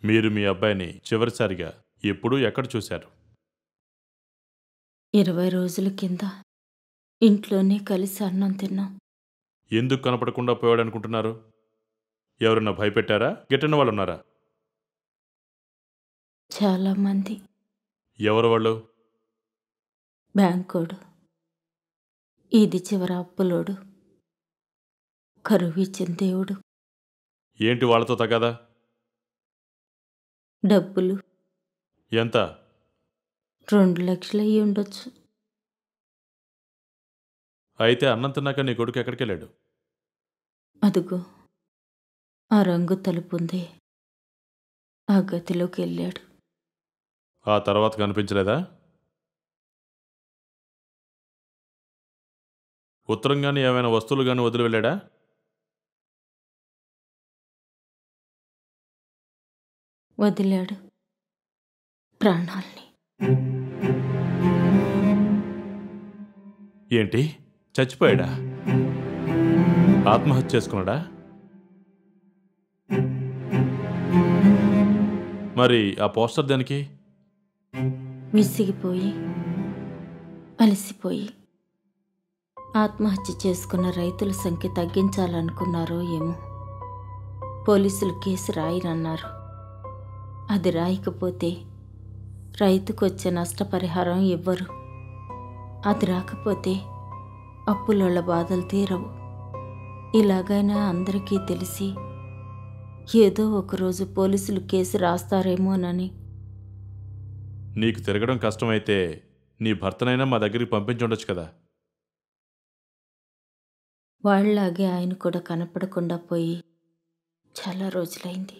మీరు మీ అబ్బాయిని చివరిసారిగా ఎప్పుడు ఎక్కడ చూశారు? 20 రోజుల కింద ఇంట్లోనే కలిసి అన్నం తిన్నాం. ఎందుకు కనపడకుండా పోయాడనుకుంటున్నారు? ఎవరన్నా భయపెట్టారా? గిట్టని వాళ్ళున్నారా? చాలామంది. ఎవరు వాళ్ళు? బ్యాంకోడు, ఇది చివర అప్పులోడు, కరువిచ్చిన దేవుడు, ఏంటి వాళ్ళతో తగాదా? డబ్బులు ఎంత? 2 లక్షలు అయ్యి ఉండొచ్చు. అయితే అన్నం తిన్నాక నీ కొడుకు ఎక్కడికెళ్ళాడు? అదుగో ఆ రంగు తలుపుంది, ఆ గదిలోకి వెళ్ళాడు. ఆ తర్వాత కనిపించలేదా? ఉత్తరం గాని ఏమైనా వస్తువులు గాని వదిలి వెళ్ళాడా? వదిలాడు ప్రాణాల్ని. ఏంటి? చచ్చిపోయాడా? ఆత్మహత్య చేసుకున్నాడా? మరి ఆ పోస్టర్ దానికి? విసిగిపోయి అలసిపోయి ఆత్మహత్య చేసుకున్న రైతుల సంఖ్య తగ్గించాలనుకున్నారో ఏమో. పోలీసులు కేసు రాయనన్నారు. అది రాయకపోతే రైతుకు వచ్చే నష్టపరిహారం ఇవ్వరు. అది రాకపోతే అప్పులోళ్ళ బాధలు తీరవు. ఇలాగైనా అందరికీ తెలిసి ఏదో ఒకరోజు పోలీసులు కేసు రాస్తారేమోనని. నీకు తిరగడం కష్టమైతే నీ భర్తనైనా మా దగ్గరికి పంపించుండొచ్చు కదా. వాళ్ళలాగే ఆయన కూడా కనపడకుండా పోయి చాలా రోజులైంది.